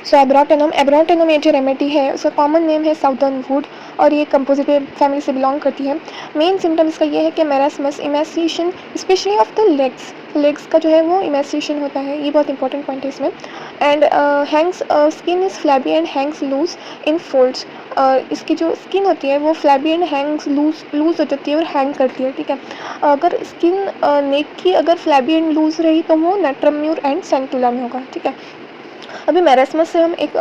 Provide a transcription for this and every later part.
सो abrotanum ये जो remedy है उसका कॉमन नेम है साउदर्न वुड और ये कंपोजिटे फैमिली से बिलोंग करती है। मेन सिम्टम इसका ये है कि marasmus emaciation specially of the legs का जो है वो इमेसिएशन होता है, ये बहुत इंपॉर्टेंट पॉइंट है इसमें। And hangs skin is flabby and hangs loose in folds. इसकी जो स्किन होती है वो फ्लैबी एंड हैंग्स लूज हो जाती है और हैंग करती है, ठीक है। अगर स्किन नेक की अगर फ्लैबी एंड लूज रही तो वो नेट्रम्यूर एंड सेंटुला में होगा, ठीक है। अभी मेरेस्मस से हम एक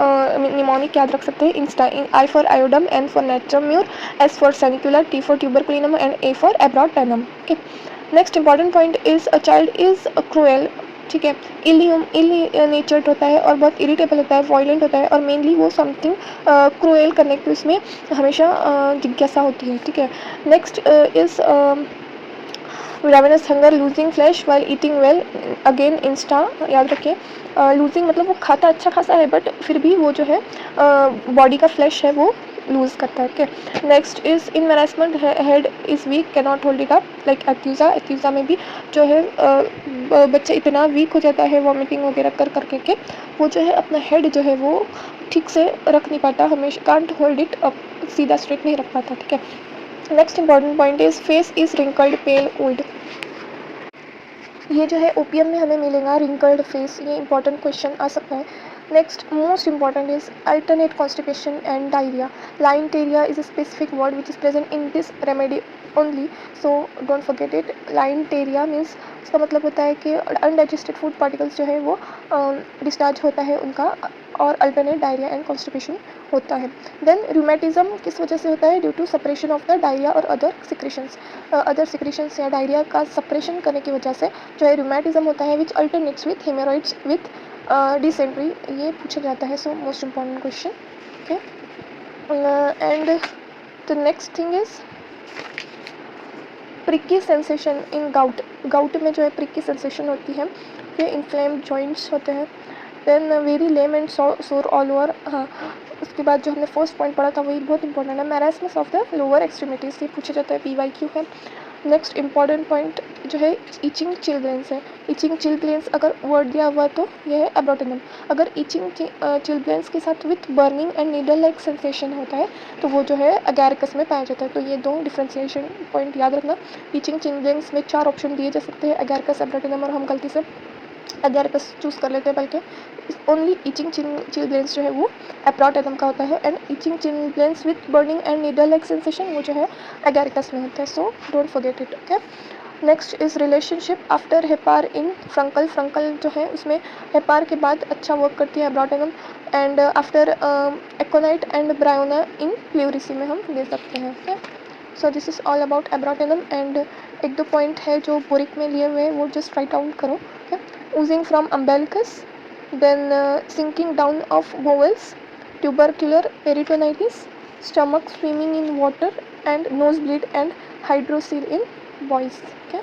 निमोनिक याद रख सकते हैं, insta I for iodum, N for natrum mur, S for sanicula, T for tuberculinum and A for abrotanum. Okay, next important point is a child is cruel, ठीक है। इली नेचर्ड होता है और बहुत इरिटेबल होता है, वायलेंट होता है और मेनली वो समथिंग क्रूएल करने की उसमें हमेशा जिज्ञासा होती है, ठीक है। Next is ravenous hunger, losing flesh while eating well, again Insta याद रखिए। लूजिंग मतलब वो खाता अच्छा खासा है बट फिर भी वो जो है बॉडी का फ्लैश है वो लूज करता है, okay. Next is in marasmus head is weak, can not hold it up, like aethusa में भी जो है बच्चा इतना वीक हो जाता है वॉमिटिंग वगैरह कर करके के वो जो है अपना हेड जो है वो ठीक से रख नहीं पाता, हमेशा कांट होल्ड इट अप, सीधा स्ट्रेट नहीं रख पाता, ठीक है। Next important point is face is wrinkled pale old. ये जो है ओपीएम में हमें मिलेगा रिंकल्ड फेस, ये इंपॉर्टेंट क्वेश्चन आ सकता है। Next most important is alternate constipation and diarrhoea. Lienteria is a specific word which is present in this remedy only, so don't forget it. Lienteria means उसका मतलब होता है कि अनडाइजेस्टेड फूड पार्टिकल्स जो है वो डिस्चार्ज होता है उनका, और अल्टरनेट डायरिया एंड कॉन्स्टिपेशन होता है। देन रूमेटिज्म किस वजह से होता है? Due to suppression of the diarrhoea और अदर सिक्रेशंस या डायरिया का सप्रेशन करने की वजह से जो है रूमेटिज्म होता है, which alternates with haemorrhoids with dysentery, ये पूछा जाता है। So most important question, okay. And the next thing is prickly sensation in gout में जो है प्रिकी सेंसेशन होती है, ये इन्फ्लेम्ड जॉइंट्स होते हैं। देन वेरी लेम एंड सोर ऑल ओवर, हाँ। उसके बाद जो हमने फर्स्ट पॉइंट पढ़ा था वही बहुत इंपॉर्टेंट है, marasmus of the lower extremities, ये पूछा जाता है, PYQ है। नेक्स्ट इंपॉर्टेंट पॉइंट जो है इचिंग चिलब्लेंस है। इचिंग चिलब्लेंस अगर वर्ड दिया हुआ तो यह है एब्रोटेनम। अगर इचिंग चिलब्लेंस के साथ with burning and needle like sensation होता है तो वो जो है अगैरिकस में पाया जाता है। तो ये दो डिफ्रेंसिएशन पॉइंट याद रखना। इचिंग चिलब्लेंस में 4 ऑप्शन दिए जा सकते हैं, अगैरिकस, एब्रोटेनम, और हम गलती से अगैरिकस चूज़ कर लेते हैं, बल्कि ओनली इचिंग चिलब्लेंस जो है वो एब्रोटेनम का होता है, and itching chilblains with burning and needle like sensation वो जो है अगैरिकस में होता है। So don't forget it, okay. Next is relationship after hepar in furuncle जो है उसमें हेपार के बाद अच्छा वर्क करती है एब्रोटेनम, एंड आफ्टर एकोनाइट एंड ब्रायोना इन प्ल्यूरिसी में हम ले सकते हैं, okay. So this is all about abrotanum. And एक दो पॉइंट है जो बोरिक में लिए हुए हैं वो जस्ट राइट आउट करो, okay. oozing from umbilicus, then sinking down of bowels, tubercular peritonitis, stomach swimming in water, and nosebleed and hydrocele in boys, okay.